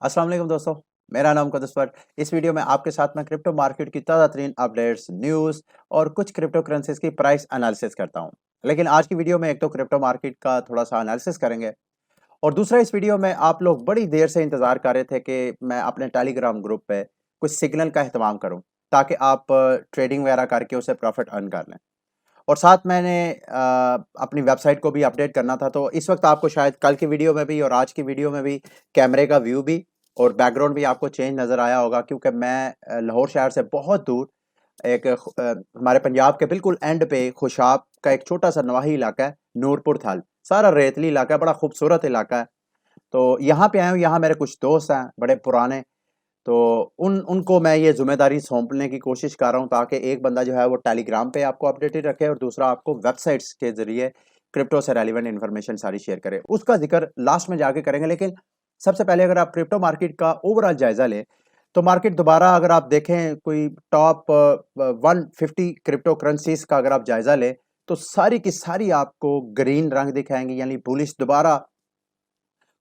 अस्सलाम वालेकुम दोस्तों। मेरा नाम कदस बट। इस वीडियो में आपके साथ मैं क्रिप्टो मार्केट की ताज़ा तरीन अपडेट्स, न्यूज़ और कुछ क्रिप्टो करेंसीज की प्राइस एनालिसिस करता हूं। लेकिन आज की वीडियो में एक तो क्रिप्टो मार्केट का थोड़ा सा एनालिसिस करेंगे और दूसरा इस वीडियो में आप लोग बड़ी देर से इंतजार कर रहे थे कि मैं अपने टेलीग्राम ग्रुप पे कुछ सिग्नल का एहतमाम करूं ताकि आप ट्रेडिंग वगैरह करके उसे प्रॉफिट अर्न कर लें। और साथ मैंने अपनी वेबसाइट को भी अपडेट करना था, तो इस वक्त आपको शायद कल की वीडियो में भी और आज की वीडियो में भी कैमरे का व्यू भी और बैकग्राउंड भी आपको चेंज नज़र आया होगा, क्योंकि मैं लाहौर शहर से बहुत दूर एक हमारे पंजाब के बिल्कुल एंड पे खुशाब का एक छोटा सा नवाही इलाका है, नूरपुर थाल। सारा रेतली इलाका है, बड़ा खूबसूरत इलाका है। तो यहाँ पे आया हूँ, यहाँ मेरे कुछ दोस्त हैं बड़े पुराने। तो उनको मैं ये ज़िम्मेदारी सौंपने की कोशिश कर रहा हूँ ताकि एक बंदा जो है वो टेलीग्राम पे आपको अपडेटेड रखे और दूसरा आपको वेबसाइट्स के ज़रिए क्रिप्टो से रेलिवेंट इन्फॉर्मेशन सारी शेयर करे। उसका ज़िक्र लास्ट में जाके करेंगे, लेकिन सबसे पहले अगर आप क्रिप्टो मार्केट का ओवरऑल जायज़ा लें, तो मार्केट दोबारा अगर आप देखें कोई टॉप 150 क्रिप्टो करेंसीज़ का अगर आप जायज़ा लें, तो सारी की सारी आपको ग्रीन रंग दिखाएँगी, यानी बुलिश। दोबारा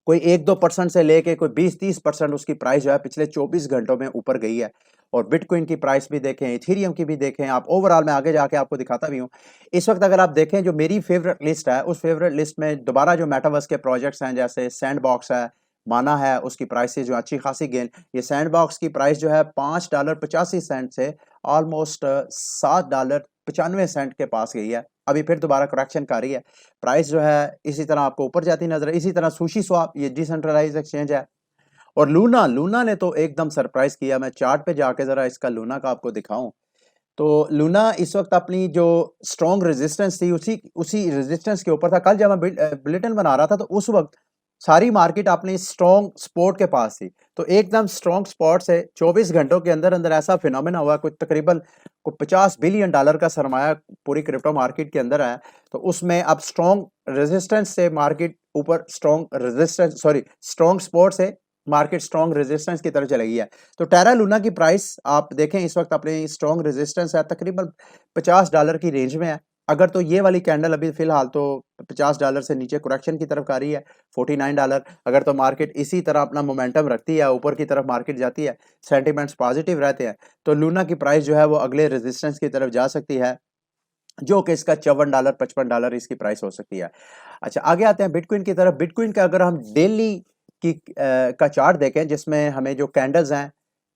कोई 1-2% से लेके कोई 20-30% उसकी प्राइस जो है पिछले 24 घंटों में ऊपर गई है। और बिटकॉइन की प्राइस भी देखें, इथेरियम की भी देखें, आप ओवरऑल मैं आगे जाके आपको दिखाता भी हूँ। इस वक्त अगर आप देखें जो मेरी फेवरेट लिस्ट है, उस फेवरेट लिस्ट में दोबारा जो मेटावर्स के प्रोजेक्ट्स हैं जैसे सैंडबॉक्स है, माना है, उसकी प्राइसेस जो अच्छी खासी गेन। ये सैंडबॉक्स की प्राइस जो है $5.85 से ऑलमोस्ट $7.95 के पास गई है। अभी फिर दोबारा करेक्शन कर रही है। प्राइस जो है इसी तरह आपको ऊपर जाती नजर है। इसी तरह सुशी स्वैप, ये डिसेंट्रलाइज्ड एक्सचेंज है। और लूना लूना ने तो एकदम सरप्राइज किया। मैं चार्ट पे जाके जरा इसका लूना का आपको दिखाऊं, तो लूना इस वक्त अपनी जो स्ट्रॉन्ग रेजिस्टेंस थी उसी उसी रेजिस्टेंस के ऊपर था। कल जब मैं बुलेटिन बना रहा था तो उस वक्त सारी मार्केट अपनी स्ट्रॉन्ग सपोर्ट के पास थी। तो एकदम स्ट्रॉन्ग स्पॉट से 24 घंटों के अंदर अंदर ऐसा फिनोमेना हुआ, कुछ तकरीबन को $50 बिलियन का सरमाया पूरी क्रिप्टो मार्केट के अंदर आया। तो उसमें अब स्ट्रॉन्ग रेजिस्टेंस से मार्केट ऊपर, स्ट्रॉन्ग सपोर्ट से मार्केट स्ट्रॉन्ग रेजिस्टेंस की तरफ चली गई है। तो टेरा लूना की प्राइस आप देखें इस वक्त अपनी स्ट्रॉन्ग रेजिस्टेंस है, तकरीबन $50 की रेंज में है। अगर तो ये वाली कैंडल अभी फिलहाल तो $50 से नीचे करेक्शन की तरफ आ रही है, $49। अगर तो मार्केट इसी तरह अपना मोमेंटम रखती है, ऊपर की तरफ मार्केट जाती है, सेंटिमेंट्स पॉजिटिव रहते हैं, तो लूना की प्राइस जो है वो अगले रेजिस्टेंस की तरफ जा सकती है, जो कि इसका $54 $55 इसकी प्राइस हो सकती है। अच्छा, आगे आते हैं बिटकॉइन की तरफ। बिटकॉइन का अगर हम डेली की का चार्ट देखें, जिसमें हमें जो कैंडल्स हैं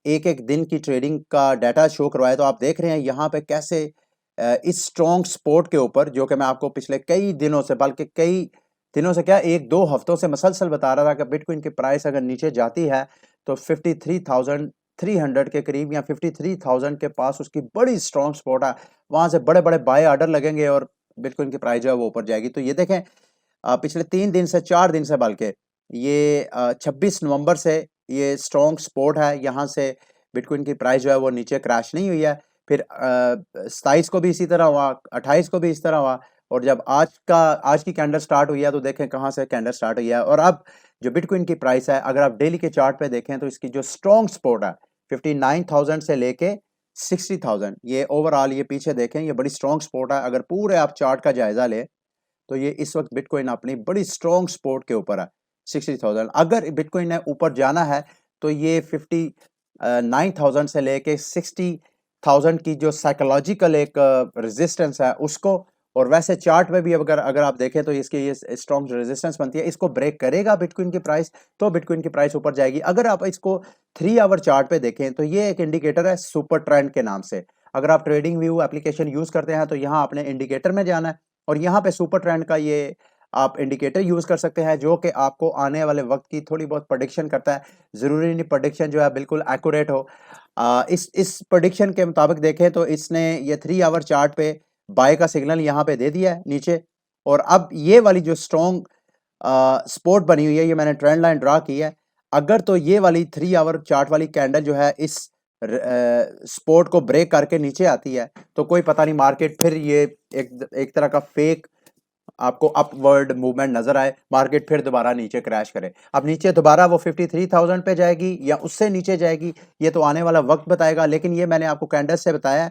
एक एक दिन की ट्रेडिंग का डाटा शो करवाए, तो आप देख रहे हैं यहाँ पे कैसे इस स्ट्रॉन्ग सपोर्ट के ऊपर, जो कि मैं आपको पिछले कई दिनों से, बल्कि कई दिनों से क्या, 1-2 हफ्तों से मसलसल बता रहा था कि बिटकॉइन की प्राइस अगर नीचे जाती है तो 53,300 के करीब या 53,000 के पास उसकी बड़ी स्ट्रॉन्ग सपोर्ट है। वहां से बड़े बड़े बाय ऑर्डर लगेंगे और बिटकॉइन की प्राइस जो है वो ऊपर जाएगी। तो ये देखें पिछले 3 दिन से, 4 दिन से, बल्कि ये 26 नवंबर से ये स्ट्रॉन्ग सपोर्ट है। यहाँ से बिटकॉइन की प्राइस जो है वो नीचे क्रैश नहीं हुई है। फिर 27 को भी इसी तरह हुआ, 28 को भी इस तरह हुआ। और जब आज की कैंडल स्टार्ट हुई है, तो देखें कहाँ से कैंडल स्टार्ट हुई है। और अब जो बिटकॉइन की प्राइस है, अगर आप डेली के चार्ट पे देखें तो इसकी जो स्ट्रॉन्ग सपोर्ट है 59,000 से लेके 60,000, ये ओवरऑल ये पीछे देखें, ये बड़ी स्ट्रॉन्ग सपोर्ट है। अगर पूरे आप चार्ट का जायजा लें तो ये इस वक्त बिटकॉइन अपनी बड़ी स्ट्रॉन्ग सपोर्ट के ऊपर है, 60,000। अगर बिटकॉइन ने ऊपर जाना है तो ये 59,000 से लेके 60,000 की जो साइकोलॉजिकल एक रेजिस्टेंस है उसको, और वैसे चार्ट में भी अगर अगर आप देखें तो इसकी ये स्ट्रॉन्ग रेजिस्टेंस बनती है। इसको ब्रेक करेगा बिटकॉइन की प्राइस, तो बिटकॉइन की प्राइस ऊपर जाएगी। अगर आप इसको 3 आवर चार्ट पे देखें तो ये एक इंडिकेटर है सुपर ट्रेंड के नाम से। अगर आप ट्रेडिंग व्यू एप्लीकेशन यूज करते हैं तो यहाँ आपने इंडिकेटर में जाना है और यहाँ पे सुपर ट्रेंड का ये आप इंडिकेटर यूज कर सकते हैं, जो कि आपको आने वाले वक्त की थोड़ी बहुत प्रेडिक्शन करता है। जरूरी नहीं प्रेडिक्शन जो है बिल्कुल एक्यूरेट हो। इस प्रेडिक्शन के मुताबिक देखें तो इसने ये 3 आवर चार्ट पे बाय का सिग्नल यहाँ पे दे दिया है नीचे। और अब ये वाली जो स्ट्रॉन्ग सपोर्ट बनी हुई है, ये मैंने ट्रेंड लाइन ड्रा की है। अगर तो ये वाली 3 आवर चार्ट वाली कैंडल जो है इस सपोर्ट को ब्रेक करके नीचे आती है, तो कोई पता नहीं, मार्केट फिर ये एक तरह का फेक आपको अपवर्ड मूवमेंट नजर आए, मार्केट फिर दोबारा नीचे क्रैश करे। अब नीचे दोबारा वो 53,000 पे जाएगी या उससे नीचे जाएगी, ये तो आने वाला वक्त बताएगा। लेकिन ये मैंने आपको कैंडल्स से बताया,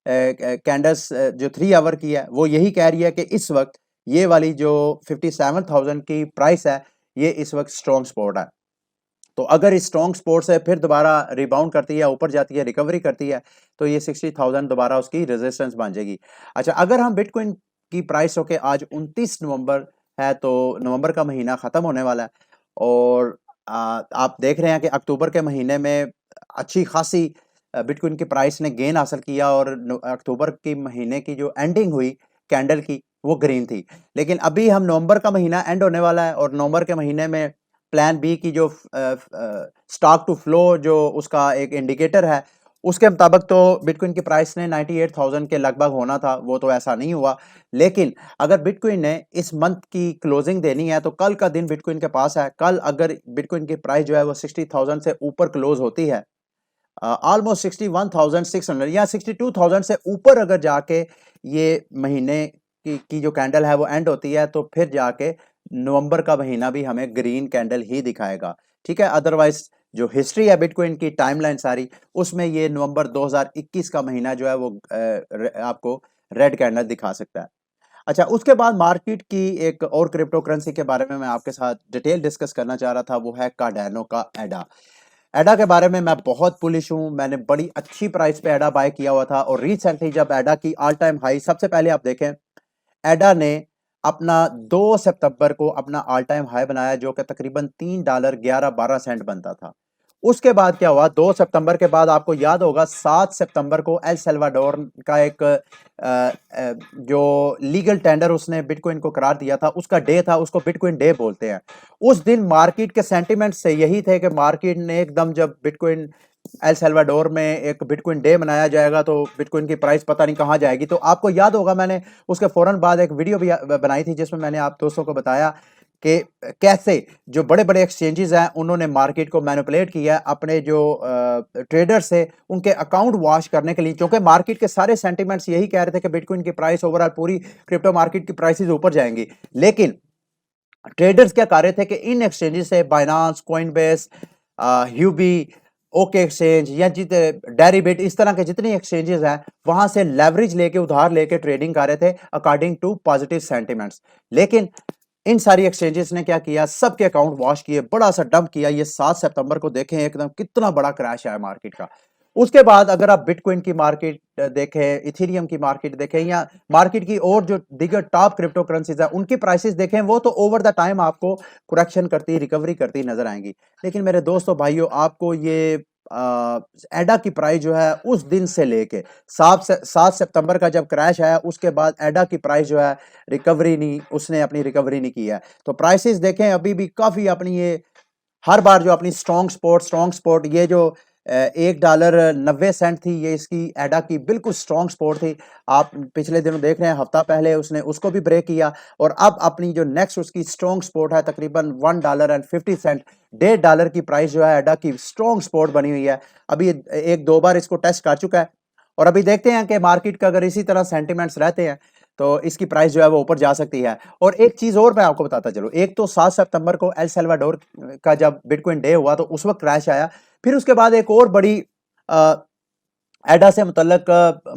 कैंडल्स जो 3 आवर की है वो यही कह रही है कि इस वक्त ये वाली जो 57,000 की प्राइस है, ये इस वक्त स्ट्रॉन्ग सपोर्ट है। तो अगर स्ट्रॉन्ग सपोर्ट से फिर दोबारा रिबाउंड करती है, ऊपर जाती है, रिकवरी करती है, तो ये 60,000 दोबारा उसकी रेजिस्टेंस बन जाएगी। अच्छा, अगर हम बिटकॉइन की प्राइस होके आज 29 नवंबर है, तो नवंबर का महीना खत्म होने वाला है और आप देख रहे हैं कि अक्टूबर के महीने में अच्छी खासी बिटकॉइन की प्राइस ने गेन हासिल किया और अक्टूबर के महीने की जो एंडिंग हुई कैंडल की वो ग्रीन थी। लेकिन अभी हम नवंबर का महीना एंड होने वाला है और नवंबर के महीने में प्लान बी की जो स्टॉक टू फ्लो जो उसका एक इंडिकेटर है, उसके मुताबिक तो बिटकॉइन की प्राइस ने 98,000 के लगभग होना था, वो तो ऐसा नहीं हुआ। लेकिन अगर बिटकॉइन ने इस मंथ की क्लोजिंग देनी है तो कल का दिन बिटकॉइन के पास है। कल अगर बिटकॉइन की प्राइस जो है वो 60,000 से ऊपर क्लोज होती है, ऑलमोस्ट 61,600 या 62,000 से ऊपर अगर जाके ये महीने की जो कैंडल है वो एंड होती है, तो फिर जाके नवंबर का महीना भी हमें ग्रीन कैंडल ही दिखाएगा। ठीक है, अदरवाइज जो हिस्ट्री है बिटकॉइन की टाइमलाइन सारी, उसमें ये नवंबर 2021 का महीना जो है वो आपको रेड कैंडल दिखा सकता है। अच्छा, उसके बाद मार्केट की एक और क्रिप्टो करेंसी के बारे में मैं आपके साथ डिटेल डिस्कस करना चाह रहा था, वो है कार्डानो का एडा। एडा के बारे में मैं बहुत बुलिश हूँ। मैंने बड़ी अच्छी प्राइस पे एडा बाय किया हुआ था और रिसेंटली जब एडा की ऑल टाइम हाई, सबसे पहले आप देखें, एडा ने अपना 2 सितंबर को अपना ऑल टाइम हाई बनाया जो कि तकरीबन $3.11-12 बनता था। उसके बाद क्या हुआ, 2 सितंबर के बाद आपको याद होगा 7 सितंबर को एल सल्वाडोर का एक जो लीगल टेंडर उसने बिटकॉइन को करार दिया था, उसका डे था, उसको बिटकॉइन डे बोलते हैं। उस दिन मार्केट के सेंटिमेंट से यही थे कि मार्केट ने एकदम, जब बिटकॉइन एल सल्वाडोर में एक बिटकॉइन डे मनाया जाएगा तो बिटकॉइन की प्राइस पता नहीं कहां जाएगी। तो आपको याद होगा मैंने उसके फौरन बाद एक वीडियो भी बनाई थी जिसमें मैंने आप दोस्तों को बताया कि कैसे जो बड़े-बड़े एक्सचेंजेस हैं उन्होंने मार्केट को मैनिपुलेट किया है अपने जो ट्रेडर्स से उनके अकाउंट वॉश करने के लिए, क्योंकि मार्केट के सारे सेंटिमेंट्स यही कह रहे थे कि बिटकॉइन की प्राइस ओवरऑल पूरी क्रिप्टो मार्केट की प्राइसेस ऊपर जाएंगी। लेकिन ट्रेडर्स क्या कर रहे थे कि इन एक्सचेंजेस से Binance, Coinbase, Huobi, okay exchange या जितने डेरिवेट, इस तरह के जितने एक्सचेंजेस हैं वहां से लेवरेज लेके, उधार लेके ट्रेडिंग कर रहे थे अकॉर्डिंग टू पॉजिटिव सेंटिमेंट्स। लेकिन इन सारी एक्सचेंजेस ने क्या किया, सबके अकाउंट वॉश किए, बड़ा सा डंप किया। ये 7 सितंबर को देखें एकदम कितना बड़ा क्रैश आया मार्केट का। उसके बाद अगर आप बिटकॉइन की मार्केट देखें, इथेरियम की मार्केट देखें या मार्केट की और जो दीगर टॉप क्रिप्टो करेंसीज है उनकी प्राइसेस देखें, वो तो ओवर द टाइम आपको करेक्शन करती, रिकवरी करती नजर आएंगी। लेकिन मेरे दोस्तों भाइयों, आपको ये एडा की प्राइस जो है उस दिन से लेके 7 सितंबर का जब क्रैश आया उसके बाद एडा की प्राइस जो है रिकवरी नहीं, उसने अपनी रिकवरी नहीं की है। तो प्राइसेस देखें अभी भी काफी अपनी ये हर बार जो अपनी स्ट्रॉन्ग स्पोर्ट ये जो $1.90 थी, ये इसकी एडा की बिल्कुल स्ट्रॉन्ग स्पोर्ट थी। आप पिछले दिनों देख रहे हैं, हफ्ता पहले उसने उसको भी ब्रेक किया और अब अपनी जो नेक्स्ट उसकी स्ट्रॉन्ग स्पोर्ट है तकरीबन $1.50, $1.5 की प्राइस जो है एडा की स्ट्रॉन्ग स्पोर्ट बनी हुई है। अभी एक दो बार इसको टेस्ट कर चुका है और अभी देखते हैं कि मार्केट का अगर इसी तरह सेंटिमेंट्स रहते हैं तो इसकी प्राइस जो है वो ऊपर जा सकती है। और एक चीज और मैं आपको बताता चलूं, एक तो 7 सितंबर को एल सल्वाडोर का जब बिटकॉइन डे हुआ तो उस वक्त क्रैश आया। फिर उसके बाद एक और बड़ी एडा से मुतल्लक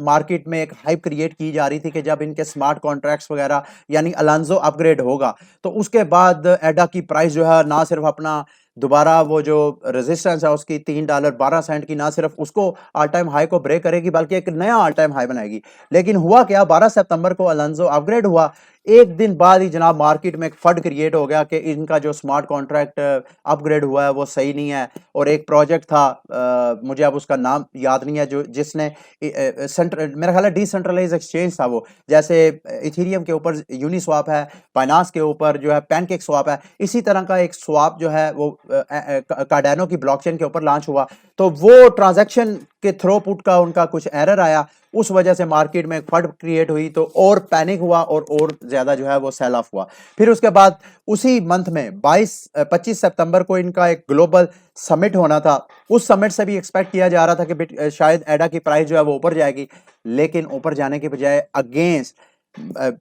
मार्केट में एक हाइप क्रिएट की जा रही थी कि जब इनके स्मार्ट कॉन्ट्रैक्ट्स वगैरह यानी अलांजो अपग्रेड होगा तो उसके बाद एडा की प्राइस जो है ना सिर्फ अपना दोबारा वो जो रेजिस्टेंस है उसकी $3.12 की, ना सिर्फ उसको ऑल टाइम हाई को ब्रेक करेगी बल्कि एक नया ऑल टाइम हाई बनाएगी। लेकिन हुआ क्या, 12 सितंबर को अलांजो अपग्रेड हुआ, एक दिन बाद ही जनाब मार्केट में एक फड क्रिएट हो गया कि इनका जो स्मार्ट कॉन्ट्रैक्ट अपग्रेड हुआ है वो सही नहीं है। और एक प्रोजेक्ट था, मुझे अब उसका नाम याद नहीं है, जो जिसने सेंट्रल, मेरा ख्याल है डिसेंट्रलाइज एक्सचेंज था वो, जैसे इथेरियम के ऊपर यूनिस्वैप है, बाइनांस के ऊपर जो है पैनकेक स्वैप है, इसी तरह का एक स्वैप जो है वो कार्डानो की ब्लॉकचेन के ऊपर लॉन्च हुआ। तो वो ट्रांजैक्शन के थ्रूपुट का उनका कुछ एरर आया, उस वजह से मार्केट में एक फंड क्रिएट हुई तो और पैनिक हुआ और ज्यादा जो है वो सेल ऑफ हुआ। फिर उसके बाद उसी मंथ में 25 सितंबर को इनका एक ग्लोबल समिट होना था। उस समिट से भी एक्सपेक्ट किया जा रहा था कि शायद एडा की प्राइस जो है वो ऊपर जाएगी, लेकिन ऊपर जाने के बजाय अगेंस्ट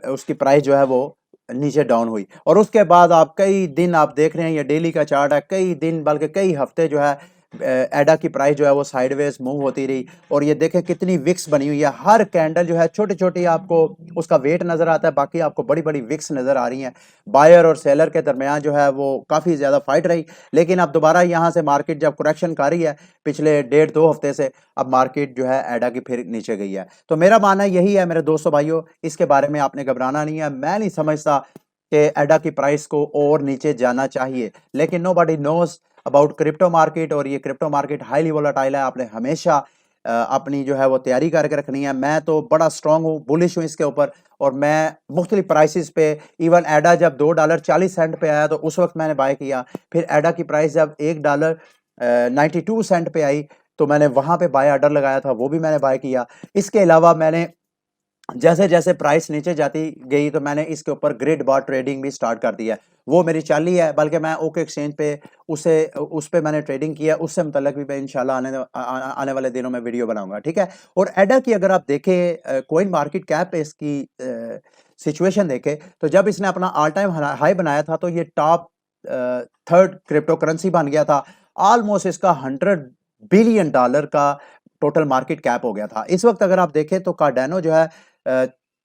उसकी प्राइस जो है वो नीचे डाउन हुई। और उसके बाद आप कई दिन आप देख रहे हैं, ये डेली का चार्ट है, कई दिन बल्कि कई हफ्ते जो है एडा की प्राइस जो है वो साइडवेज मूव होती रही और ये देखें कितनी विक्स बनी हुई है। हर कैंडल जो है छोटी छोटी आपको उसका वेट नजर आता है, बाकी आपको बड़ी बड़ी विक्स नजर आ रही हैं। बायर और सेलर के दरमियान जो है वो काफी ज्यादा फाइट रही, लेकिन अब दोबारा यहाँ से मार्केट जब करेक्शन कर रही है पिछले 1.5-2 हफ्ते से, अब मार्केट जो है एडा की फिर नीचे गई है। तो मेरा मानना यही है मेरे दोस्तों भाइयों, इसके बारे में आपने घबराना नहीं है। मैं नहीं समझता कि एडा की प्राइस को और नीचे जाना चाहिए, लेकिन nobody knows about crypto market, और ये क्रिप्टो मार्केट हाईली वोलेटाइल है। आपने हमेशा अपनी जो है वो तैयारी करके रखनी है। मैं तो बड़ा स्ट्रांग हूँ, बुलिश हूँ इसके ऊपर, और मैं मुख्तलिफ प्राइसेस पे, इवन एडा जब $2.40 पे आया तो उस वक्त मैंने बाय किया। फिर एडा की प्राइस जब $1.92 पे आई तो मैंने वहां पे बाय ऑर्डर लगाया था, वो भी मैंने बाय किया। इसके अलावा मैंने जैसे जैसे प्राइस नीचे जाती गई तो मैंने इसके ऊपर ग्रिड बार ट्रेडिंग भी स्टार्ट कर दिया है। वो मेरी चाल ही है, बल्कि मैं ओके एक्सचेंज पे उस पे मैंने ट्रेडिंग किया। उससे मुतल्लिक भी मैं इंशाल्लाह आने वाले दिनों में वीडियो बनाऊंगा, ठीक है। और एडा की अगर आप देखें कोइन मार्केट कैप पे इसकी सिचुएशन देखें तो जब इसने अपना ऑल टाइम हाई बनाया था तो ये टॉप थर्ड क्रिप्टो करेंसी बन गया था। ऑलमोस्ट इसका $100 बिलियन का टोटल मार्केट कैप हो गया था। इस वक्त अगर आप देखें तो कार्डानो जो है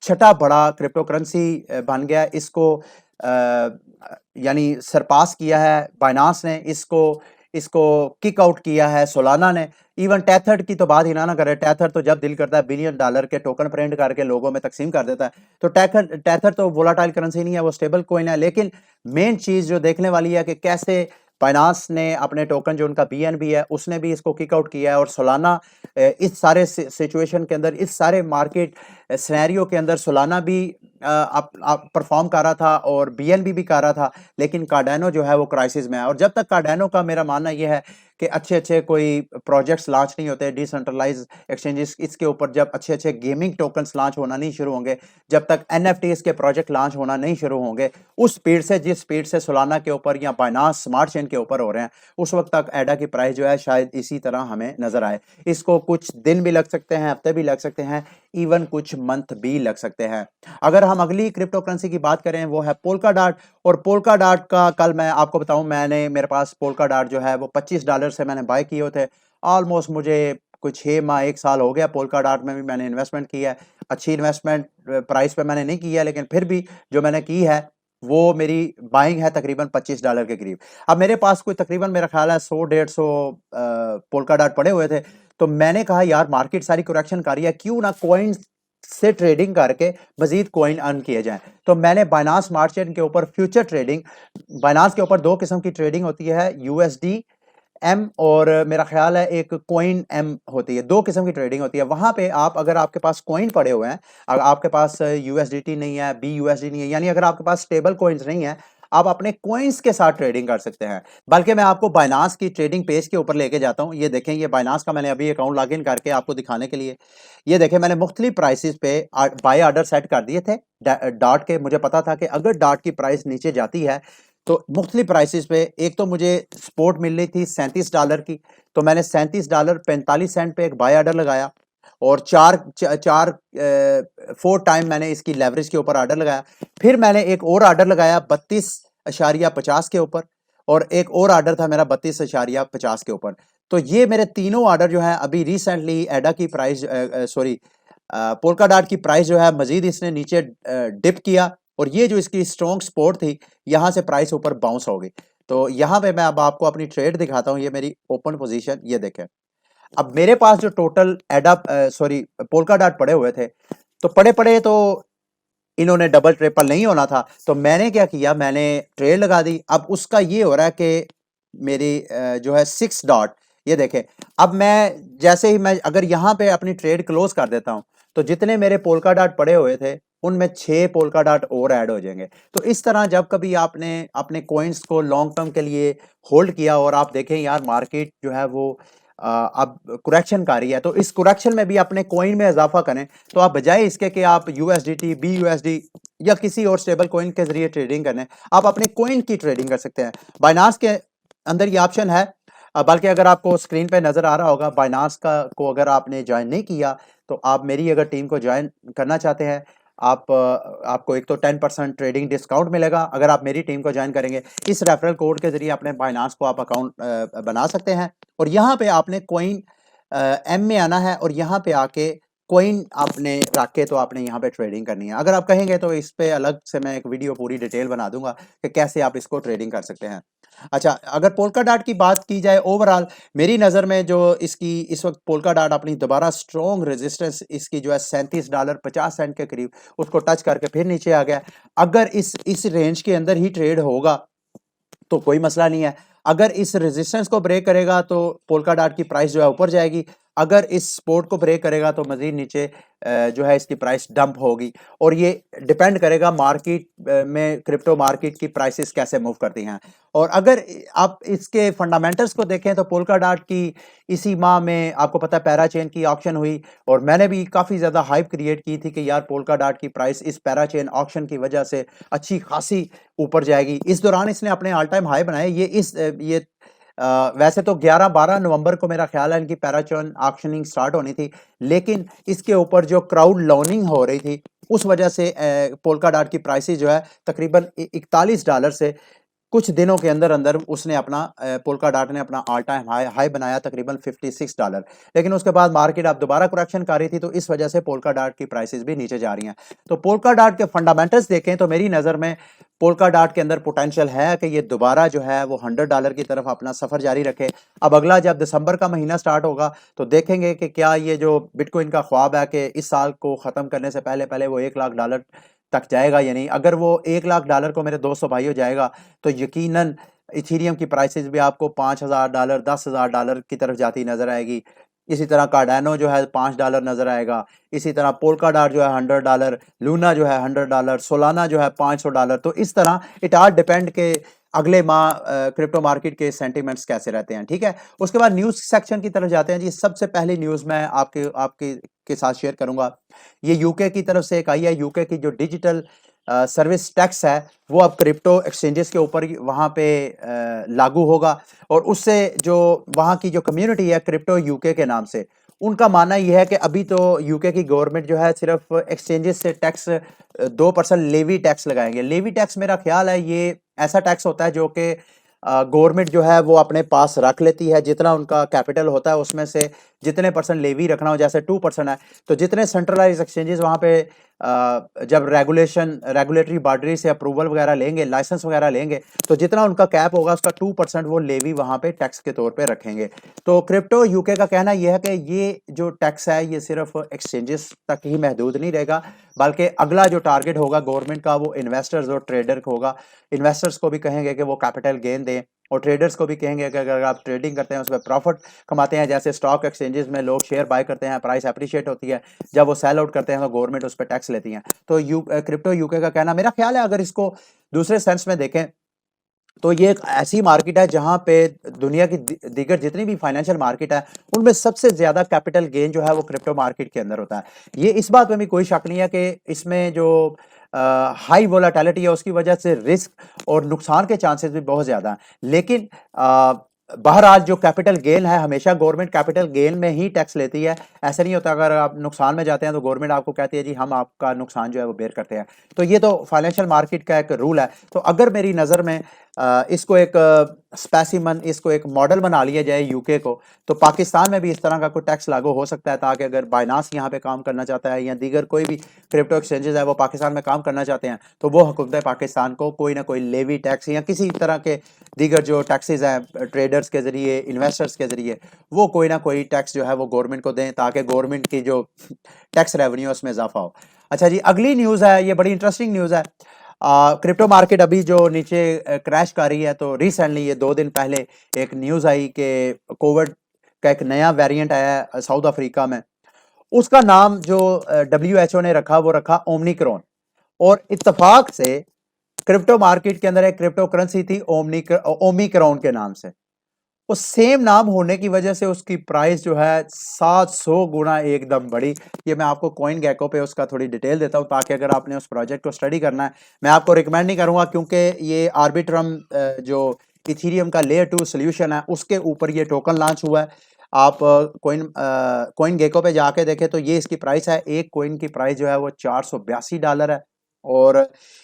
छठा बड़ा क्रिप्टो करेंसी बन गया। इसको यानी सरपास किया है बाइनांस ने, इसको इसको किक आउट किया है सोलाना ने। इवन टेथर की तो बात ही ना करे, टेथर तो जब दिल करता है $1 बिलियन के टोकन प्रिंट करके लोगों में तकसीम कर देता है। तो टेथर तो वोलाटाइल करेंसी नहीं है, वो स्टेबल कोइन है। लेकिन मेन चीज जो देखने वाली है कि कैसे बाइनांस ने अपने टोकन जो उनका बीएनबी है उसने भी इसको किक आउट किया है, और सोलाना इस सारे सिचुएशन के अंदर, इस सारे मार्केट सिनेरियो के अंदर सोलाना भी परफॉर्म कर रहा था और बीएनबी भी कर रहा था। लेकिन कार्डानो जो है वो क्राइसिस में है, और जब तक कार्डानो का मेरा मानना यह है कि अच्छे अच्छे कोई प्रोजेक्ट्स लॉन्च नहीं होते डिसेंट्रलाइज एक्सचेंजेस, इसके ऊपर जब अच्छे अच्छे गेमिंग टोकन्स लॉन्च होना नहीं शुरू होंगे, जब तक एनएफटीज के प्रोजेक्ट लॉन्च होना नहीं शुरू होंगे उस स्पीड से, जिस स्पीड से सोलाना के ऊपर या बाइनांस स्मार्ट चेन के ऊपर हो रहे हैं, उस वक्त तक एडा की प्राइस जो है शायद इसी तरह हमें नजर आए। इसको कुछ दिन भी लग सकते हैं, हफ्ते भी लग सकते हैं, इवन कुछ मंथ भी लग सकते हैं। अगर हम अगली क्रिप्टो करेंसी की बात करें वो है पोल्का डॉट। और पोल्का डॉट का कल मैं आपको बताऊं, मेरे पास पोल्का डॉट जो है वो $25 से मैंने बाय किए थे। ऑलमोस्ट मुझे कुछ 6 माह 1 साल हो गया। पोल्का डॉट में भी मैंने इन्वेस्टमेंट किया है। अच्छी इन्वेस्टमेंट प्राइस पे मैंने नहीं किया, लेकिन फिर भी जो मैंने की है वो मेरी बाइंग है तकरीबन $25 के करीब। अब मेरे पास कोई तकरीबन मेरा ख्याल है 100-150 पोल्का डॉट पड़े हुए थे। तो मैंने कहा यार मार्केट सारी करेक्शन कर रही है, क्यों ना कॉइन से ट्रेडिंग करके मजीद कॉइन अर्न किए जाएं। तो मैंने बाइनांस स्मार्ट चेन के ऊपर फ्यूचर ट्रेडिंग, बाइनांस के ऊपर 2 किस्म की ट्रेडिंग होती है, यूएसडी एम और मेरा ख्याल है एक कॉइन एम होती है। 2 किस्म की ट्रेडिंग होती है। वहां पे आप, अगर आपके पास कॉइन पड़े हुए हैं, अगर आपके पास यूएसडीटी नहीं है, बीयूएसडी नहीं है, यानी अगर आपके पास स्टेबल कॉइन्स नहीं है, आप अपने कॉइन्स के साथ ट्रेडिंग कर सकते हैं। बल्कि मैं आपको बाइनांस की ट्रेडिंग पेज के ऊपर लेके जाता हूं। ये देखें, ये बाइनांस का मैंने अभी अकाउंट लॉग इन करके आपको दिखाने के लिए, ये देखें मैंने मुख्तलिफ प्राइसेस पे बाय ऑर्डर सेट कर दिए थे डॉट के। मुझे पता था कि अगर डॉट की प्राइस नीचे जाती है तो मुख्तलिफ प्राइसेस पे, एक तो मुझे सपोर्ट मिल रही थी $37 की, तो मैंने $37.45 पे एक बाय ऑर्डर लगाया, और फोर टाइम मैंने इसकी लेवरेज के ऊपर ऑर्डर लगाया। फिर मैंने एक और ऑर्डर लगाया 32.50 के ऊपर, और एक और ऑर्डर था मेरा 32.50 के ऊपर। तो ये मेरे तीनों ऑर्डर जो है अभी रिसेंटली एडा की प्राइस, सॉरी पोल्का डॉट की प्राइस जो है मजीद इसने नीचे डिप किया, और ये जो इसकी स्ट्रॉन्ग सपोर्ट थी, यहां से प्राइस ऊपर बाउंस हो गई। तो यहां पे मैं अब आपको अपनी ट्रेड दिखाता हूं। ये मेरी ओपन पोजीशन, ये देखें। अब मेरे पास जो टोटल पोल्का डॉट पड़े हुए थे, तो पड़े पड़े तो इन्होंने डबल ट्रिपल नहीं होना था, तो मैंने क्या किया, मैंने ट्रेड लगा दी। अब उसका ये हो रहा है कि मेरी जो है 6 डॉट, ये देखें। अब मैं जैसे ही मैं अगर यहाँ पे अपनी ट्रेड क्लोज कर देता हूं, तो जितने मेरे पोल्का डॉट पड़े हुए थे उनमें 6 पोल्का डॉट और ऐड हो जाएंगे। तो इस तरह जब कभी आपने अपने कॉइन्स को लॉन्ग टर्म के लिए होल्ड किया और आप देखें यार मार्केट जो है वो अब करेक्शन कर रही है, तो इस करेक्शन में भी अपने कॉइन में इजाफा करें। तो आप बजाय इसके कि आप यूएसडीटी, बीयूएसडी या किसी और स्टेबल कॉइन के जरिए ट्रेडिंग करने, आप अपने कॉइन की ट्रेडिंग कर सकते हैं। बाइनांस के अंदर ये ऑप्शन है। बल्कि अगर आपको स्क्रीन पे नजर आ रहा होगा, बाइनांस का को अगर आपने ज्वाइन नहीं किया तो आप मेरी अगर टीम को ज्वाइन करना चाहते हैं, आपको एक तो 10% ट्रेडिंग डिस्काउंट मिलेगा अगर आप मेरी टीम को ज्वाइन करेंगे। इस रेफरल कोड के ज़रिए अपने बाइनांस को आप अकाउंट बना सकते हैं और यहाँ पे आपने कॉइन एम में आना है और यहाँ पे आके कॉइन आपने रख के तो आपने यहाँ पे ट्रेडिंग करनी है। अगर आप कहेंगे तो इस पे अलग से मैं एक वीडियो पूरी डिटेल बना दूंगा कि कैसे आप इसको ट्रेडिंग कर सकते हैं। अच्छा, अगर पोल्का डॉट की बात की जाए ओवरऑल मेरी नज़र में जो इसकी इस वक्त पोल्का डॉट अपनी दोबारा स्ट्रॉन्ग रेजिस्टेंस इसकी जो है $37.50 के करीब उसको टच करके फिर नीचे आ गया। अगर इस रेंज के अंदर ही ट्रेड होगा तो कोई मसला नहीं है। अगर इस रेजिस्टेंस को ब्रेक करेगा तो पोल्का डॉट की प्राइस जो है ऊपर जाएगी। अगर इस सपोर्ट को ब्रेक करेगा तो मजीद नीचे जो है इसकी प्राइस डंप होगी और ये डिपेंड करेगा मार्केट में क्रिप्टो मार्केट की प्राइसेस कैसे मूव करती हैं। और अगर आप इसके फंडामेंटल्स को देखें तो पोल्का डॉट की इसी माह में आपको पता है पैराचेन की ऑक्शन हुई और मैंने भी काफ़ी ज़्यादा हाइप क्रिएट की थी कि यार पोल्का डॉट की प्राइस इस पैराचेन ऑक्शन की वजह से अच्छी खासी ऊपर जाएगी। इस दौरान इसने अपने ऑल टाइम हाई बनाए। ये वैसे तो 11-12 नवंबर को मेरा ख्याल है इनकी पैराचेन ऑक्शनिंग स्टार्ट होनी थी, लेकिन इसके ऊपर जो क्राउड लोनिंग हो रही थी उस वजह से पोल्का डॉट की प्राइसेस जो है तकरीबन $41 से कुछ दिनों के अंदर अंदर उसने अपना पोल्का डॉट ने अपना ऑल टाइम हाई बनाया तकरीबन $56। लेकिन उसके बाद मार्केट अब दोबारा करेक्शन कर रही थी तो इस वजह से पोल्का डॉट की प्राइसेस भी नीचे जा रही हैं। तो पोल्का डॉट के फंडामेंटल्स देखें तो मेरी नज़र में पोल्का डॉट के अंदर पोटेंशियल है कि ये दोबारा जो है वो $100 की तरफ अपना सफ़र जारी रखे। अब अगला जब दिसंबर का महीना स्टार्ट होगा तो देखेंगे कि क्या ये जो बिटकॉइन का ख्वाब है कि इस साल को ख़त्म करने से पहले पहले वो $1 लाख तक जाएगा या नहीं। अगर वो $1 लाख को मेरे दोस्तों भाइयों जाएगा तो यकीनन इथीरियम की प्राइसेस भी आपको $5,000 $10,000 की तरफ जाती नजर आएगी। इसी तरह कार्डानो जो है $5 नजर आएगा। इसी तरह पोल्का डॉट जो है $100, लूना जो है $100, सोलाना जो है $500। तो इस तरह इट आल डिपेंड के अगले माह क्रिप्टो मार्केट के सेंटिमेंट्स कैसे रहते हैं। ठीक है, उसके बाद न्यूज़ सेक्शन की तरफ जाते हैं जी। सबसे पहली न्यूज़ मैं आपके के साथ शेयर करूंगा। ये यूके की तरफ से एक आई है। यूके की जो डिजिटल सर्विस टैक्स है वो अब क्रिप्टो एक्सचेंजेस के ऊपर वहाँ पे लागू होगा और उससे जो वहाँ की जो कम्युनिटी है क्रिप्टो यूके के नाम से, उनका मानना यह है कि अभी तो यूके की गवर्नमेंट जो है सिर्फ एक्सचेंजेस से टैक्स 2% लेवी टैक्स लगाएंगे। लेवी टैक्स मेरा ख्याल है ये ऐसा टैक्स होता है जो कि गवर्नमेंट जो है वो अपने पास रख लेती है। जितना उनका कैपिटल होता है उसमें से जितने परसेंट लेवी रखना हो, जैसे 2% है तो जितने सेंट्रलाइज एक्सचेंजेस वहाँ पे जब रेगुलेटरी बॉडी से अप्रूवल वगैरह लेंगे, लाइसेंस वगैरह लेंगे, तो जितना उनका कैप होगा उसका 2% वो लेवी वहाँ पे टैक्स के तौर पे रखेंगे। तो क्रिप्टो यूके का कहना यह है कि ये जो टैक्स है ये सिर्फ एक्सचेंजेस तक ही महदूद नहीं रहेगा, बल्कि अगला जो टारगेट होगा गवर्नमेंट का वो इन्वेस्टर्स और ट्रेडर होगा। इन्वेस्टर्स को भी कहेंगे कि वो कैपिटल गेन दें और ट्रेडर्स को भी कहेंगे कि अगर आप ट्रेडिंग करते हैं उसमें प्रॉफिट कमाते हैं, जैसे स्टॉक एक्सचेंजेस में लोग शेयर बाय करते हैं, प्राइस अप्रिशिएट होती है, जब वो सेल आउट करते हैं तो गवर्नमेंट उस पर टैक्स लेती है। तो क्रिप्टो यूके का कहना, मेरा ख्याल है अगर इसको दूसरे सेंस में देखें तो ये एक ऐसी मार्केट है जहां पे दुनिया की दीगर जितनी भी फाइनेंशियल मार्केट है उनमें सबसे ज्यादा कैपिटल गेन जो है वो क्रिप्टो मार्केट के अंदर होता है। ये इस बात में भी कोई शक नहीं है कि इसमें जो हाई वोलेटिलिटी है उसकी वजह से रिस्क और नुकसान के चांसेस भी बहुत ज्यादा हैं। लेकिन बहरहाल जो कैपिटल गेन है हमेशा गवर्नमेंट कैपिटल गेन में ही टैक्स लेती है। ऐसा नहीं होता अगर आप नुकसान में जाते हैं तो गवर्नमेंट आपको कहती है जी हम आपका नुकसान जो है वो बेयर करते हैं। तो ये तो फाइनेंशियल मार्केट का एक रूल है। तो अगर मेरी नज़र में इसको एक स्पेसिमन, इसको एक मॉडल बना लिया जाए यूके को, तो पाकिस्तान में भी इस तरह का कोई टैक्स लागू हो सकता है, ताकि अगर बाइनांस यहाँ पे काम करना चाहता है या दीगर कोई भी क्रिप्टो एक्सचेंजेस है वो पाकिस्तान में काम करना चाहते हैं तो वो हुकूमत पाकिस्तान को कोई ना कोई लेवी टैक्स या किसी तरह के दीगर जो टैक्सेस हैं ट्रेडर्स के ज़रिए, इन्वेस्टर्स के ज़रिए, वो कोई ना कोई टैक्स जो है वो गवर्नमेंट को दें ताकि गवर्नमेंट की जो टैक्स रेवेन्यू उसमें इजाफा हो। अच्छा जी, अगली न्यूज़ है, ये बड़ी इंटरेस्टिंग न्यूज़ है। क्रिप्टो मार्केट अभी जो नीचे क्रैश कर रही है, तो रिसेंटली ये 2 दिन पहले एक न्यूज़ आई कि कोविड का एक नया वेरिएंट आया है साउथ अफ्रीका में। उसका नाम जो WHO ने रखा वो रखा ओमनिक्रॉन, और इत्तेफाक से क्रिप्टो मार्केट के अंदर एक क्रिप्टो करेंसी थी ओमिक्रॉन के नाम से। वो सेम नाम होने की वजह से उसकी प्राइस जो है 700 गुना एकदम बढ़ी। ये मैं आपको कॉइन गैको पे उसका थोड़ी डिटेल देता हूँ ताकि अगर आपने उस प्रोजेक्ट को स्टडी करना है, मैं आपको रिकमेंड नहीं करूँगा क्योंकि ये आर्बिट्रम जो इथीरियम का लेयर 2 सोल्यूशन है उसके ऊपर ये टोकन लॉन्च हुआ है। आप कोइन गेको पे जाके देखें तो ये इसकी प्राइस है, एक कोइन की प्राइस जो है वो $482 है। और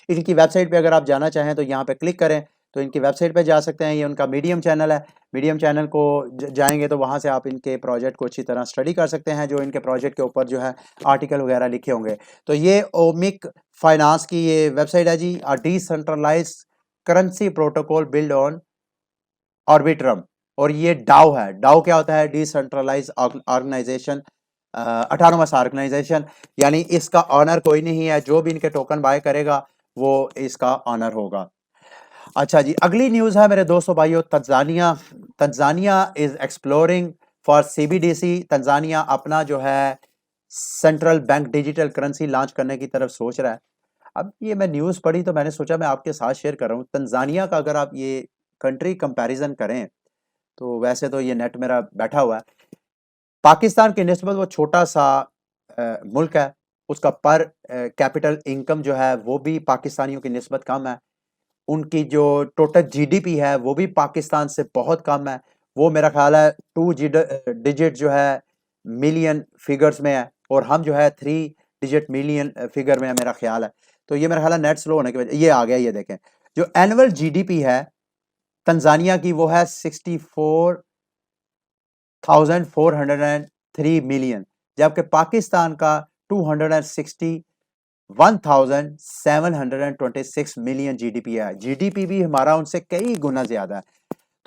इनकी वेबसाइट पे अगर आप जाना चाहें तो यहाँ पे क्लिक करें तो इनकी वेबसाइट पे जा सकते हैं। ये उनका मीडियम चैनल है, मीडियम चैनल को जाएंगे तो वहाँ से आप इनके प्रोजेक्ट को अच्छी तरह स्टडी कर सकते हैं, जो इनके प्रोजेक्ट के ऊपर जो है आर्टिकल वगैरह लिखे होंगे। तो ये ओमिक फाइनेंस की ये वेबसाइट है जी, decentralize currency protocol build on Arbitrum. और ये डाओ है। डाओ क्या होता है? डिसेंट्रलाइज ऑर्गेनाइजेशन, ऑटोनोमस ऑर्गेनाइजेशन, यानी इसका ऑनर कोई नहीं है, जो भी इनके टोकन बाय करेगा वो इसका ऑनर होगा। अच्छा जी, अगली न्यूज़ है मेरे दोस्तों भाइयों, Tanzania. Tanzania is exploring for CBDC. Tanzania अपना जो है central bank digital currency launch करने की तरफ सोच रहा है। अब ये मैं न्यूज़ पढ़ी तो मैंने सोचा मैं आपके साथ शेयर कर रहा हूँ। तंजानिया का अगर आप ये कंट्री कंपैरिजन करें तो वैसे तो ये नेट मेरा बैठा हुआ है, पाकिस्तान की निस्बत वो छोटा सा मुल्क है। उसका पर कैपिटल इनकम जो है वो भी पाकिस्तानियों की निस्बत कम है। उनकी जो टोटल जीडीपी है वो भी पाकिस्तान से बहुत कम है। वो मेरा ख्याल है 2 डिजिट जो है मिलियन फिगर्स में है, और हम जो है 3 डिजिट मिलियन फिगर में है मेरा ख्याल है। तो ये मेरा ख्याल है नेट स्लो होने की वजह ये आ गया। ये देखें, जो एनुअल जीडीपी है तंजानिया की वो है 64,403 मिलियन, जबकि पाकिस्तान का 261,726 मिलियन जीडीपी है। जीडीपी भी हमारा उनसे कई गुना ज्यादा है।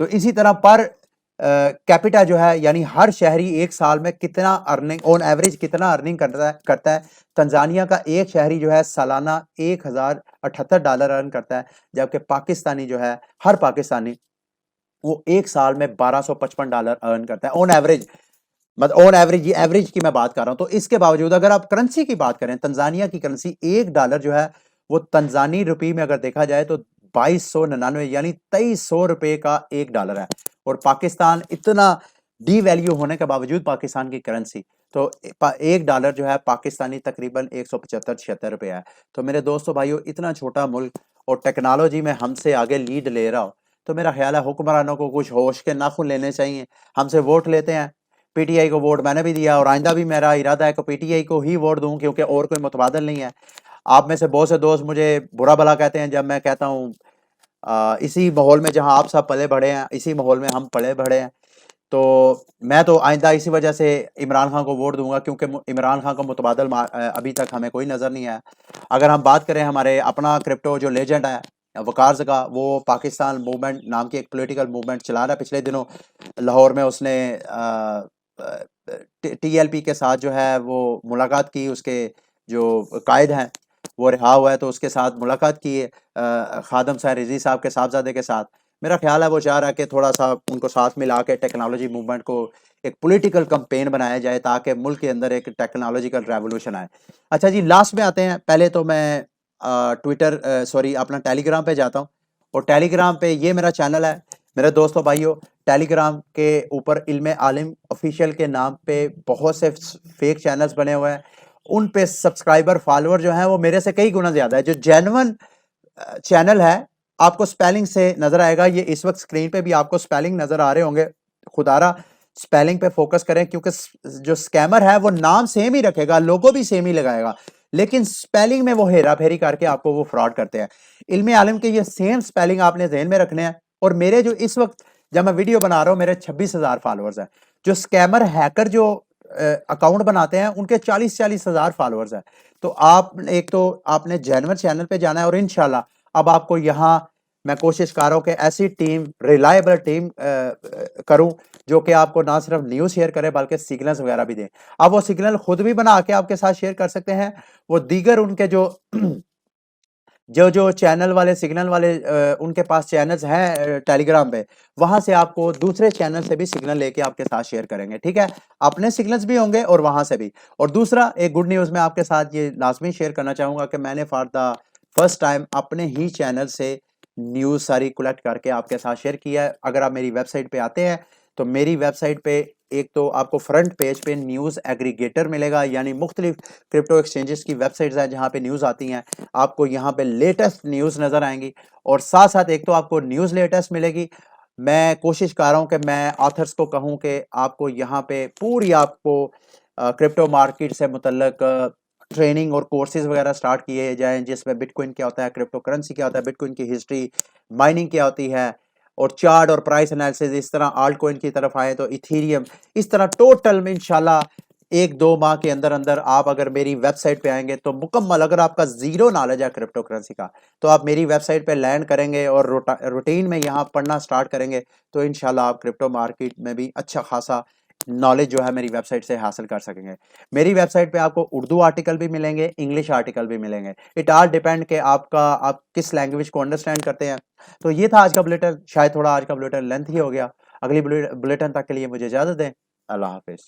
तो इसी तरह पर कैपिटा जो है, यानी हर शहरी एक साल में कितना अर्निंग ऑन एवरेज कितना अर्निंग करता है। तंजानिया का एक शहरी जो है सालाना $1,078 अर्न करता है, जबकि पाकिस्तानी जो है हर पाकिस्तानी वो एक साल में $1,255 अर्न करता है ऑन एवरेज। मतलब ऑन एवरेज, ये एवरेज की मैं बात कर रहा हूं। तो इसके बावजूद अगर आप करेंसी की बात करें, तंजानिया की करेंसी $1 जो है वो तंजानी रुपये में अगर देखा जाए तो 2299 यानी $2300 का $1 है। और पाकिस्तान इतना डी वैल्यू होने के बावजूद पाकिस्तान की करेंसी, तो $1 जो है पाकिस्तानी तकरीबन 175-76 है। तो मेरे दोस्तों भाइयों, इतना छोटा मुल्क और टेक्नोलॉजी में हमसे आगे लीड ले रहा हो, तो मेरा ख्याल है हुक्मरानों को कुछ होश के नाखून लेने चाहिए। हमसे वोट लेते हैं, पीटीआई को वोट मैंने भी दिया और आइंदा भी मेरा इरादा है कि पीटीआई को ही वोट दूं, क्योंकि और कोई मुतबादल नहीं है। आप में से बहुत से दोस्त मुझे बुरा भला कहते हैं जब मैं कहता हूँ इसी माहौल में जहां आप सब पले बढ़े हैं, इसी माहौल में हम पले बढ़े हैं। तो मैं तो आइंदा इसी वजह से इमरान खान को वोट दूंगा, क्योंकि इमरान खान को मुतबादल अभी तक हमें कोई नज़र नहीं आया। अगर हम बात करें हमारे अपना क्रिप्टो जो लेजेंड है वकार का, वो पाकिस्तान मूवमेंट नाम की एक पॉलिटिकल मूवमेंट चला रहा है। पिछले दिनों लाहौर में उसने टीएलपी के साथ जो है वो मुलाकात की। उसके जो कायद हैं वो रिहा हुआ है, तो उसके साथ मुलाकात की है खादम साहब रिजी साहब के साहबजादे के साथ। मेरा ख्याल है वो चाह रहा है कि थोड़ा सा उनको साथ मिला के टेक्नोलॉजी मूवमेंट को एक पॉलिटिकल कैंपेन बनाया जाए, ताकि मुल्क के अंदर एक टेक्नोलॉजिकल रेवोल्यूशन आए। अच्छा जी, लास्ट में आते हैं। पहले तो मैं ट्विटर सॉरी अपना टेलीग्राम पे जाता हूँ, और टेलीग्राम पे ये मेरा चैनल है मेरे दोस्तों भाइयों। टेलीग्राम के ऊपर इल्म आलिम ऑफिशियल के नाम पे बहुत से फेक चैनल्स बने हुए हैं। उन पे सब्सक्राइबर फॉलोअर जो हैं वो मेरे से कई गुना ज़्यादा है। जो जेन्युइन चैनल है, आपको स्पेलिंग से नज़र आएगा। ये इस वक्त स्क्रीन पे भी आपको स्पेलिंग नज़र आ रहे होंगे। खुदारा स्पेलिंग पे फोकस करें, क्योंकि जो स्कैमर है वो नाम सेम ही रखेगा, लोगो भी सेम ही लगाएगा, लेकिन स्पेलिंग में वो हेरा फेरी करके आपको वो फ्रॉड करते हैं। इल्म आलिम के ये सेम स्पेलिंग आपने ज़हन में रखने हैं। और मेरे जो इस वक्त जब मैं वीडियो बना रहा हूँ मेरे 26,000 फॉलोअर्स हैं। जो स्कैमर हैकर जो अकाउंट बनाते हैं उनके 40-40 हज़ार फॉलोअर्स हैं। तो आप एक तो आपने जेन्युइन चैनल पे जाना है, और इंशाल्लाह अब आपको यहाँ मैं कोशिश कर रहा हूँ कि ऐसी टीम, रिलायबल टीम करूँ जो कि आपको ना सिर्फ न्यूज़ शेयर करे बल्कि सिग्नल्स वगैरह भी दें। आप वो सिग्नल खुद भी बना के आपके साथ शेयर कर सकते हैं। वो दीगर उनके जो जो चैनल वाले सिग्नल वाले उनके पास चैनल्स हैं टेलीग्राम पे, वहां से आपको दूसरे चैनल से भी सिग्नल लेके आपके साथ शेयर करेंगे। ठीक है, अपने सिग्नल्स भी होंगे और वहां से भी। और दूसरा एक गुड न्यूज़ मैं आपके साथ ये लाजमी शेयर करना चाहूँगा कि मैंने फॉर द फर्स्ट टाइम अपने ही चैनल से न्यूज़ सारी कलेक्ट करके आपके साथ शेयर किया है। अगर आप मेरी वेबसाइट पे आते हैं तो मेरी वेबसाइट पे एक तो आपको फ्रंट पेज पे न्यूज़ एग्रीगेटर मिलेगा, यानी मुख्तलिफ क्रिप्टो एक्सचेंजेस की वेबसाइट्स हैं जहाँ पे न्यूज़ आती हैं। आपको यहाँ पे लेटेस्ट न्यूज़ नज़र आएंगी, और साथ साथ एक तो आपको न्यूज़ लेटेस्ट मिलेगी, मैं कोशिश कर रहा हूँ कि मैं ऑथर्स को कहूँ कि आपको यहाँ पे पूरी आपको क्रिप्टो मार्केट से मुतल्लक ट्रेनिंग और कोर्सेज वगैरह स्टार्ट किए जाएँ, जिसमें बिटकॉइन क्या होता है, क्रिप्टो करेंसी क्या होता है, बिटकॉइन की हिस्ट्री, माइनिंग क्या होती है और चार्ट और प्राइस एनालिसिस। इस तरह आल्ट कॉइन की तरफ आए तो इथीरियम, इस तरह टोटल में इंशाल्लाह 1-2 माह के अंदर-अंदर आप अगर मेरी वेबसाइट पे आएँगे तो मुकम्मल, अगर आपका ज़ीरो नॉलेज है क्रिप्टो करेंसी का, तो आप मेरी वेबसाइट पे लैंड करेंगे और रूटीन में यहाँ पढ़ना स्टार्ट करेंगे, तो इंशाल्लाह आप क्रिप्टो मार्केट में भी अच्छा खासा नॉलेज जो है मेरी वेबसाइट से हासिल कर सकेंगे। मेरी वेबसाइट पे आपको उर्दू आर्टिकल भी मिलेंगे, इंग्लिश आर्टिकल भी मिलेंगे। इट ऑल डिपेंड कि आप किस लैंग्वेज को अंडरस्टैंड करते हैं। तो ये था आज का बुलेटिन, शायद थोड़ा आज का बुलेटिन लेंथी हो गया। अगली बुलेटिन तक के लिए मुझे इजाज़त दें। अल्लाह हाफ़िज़।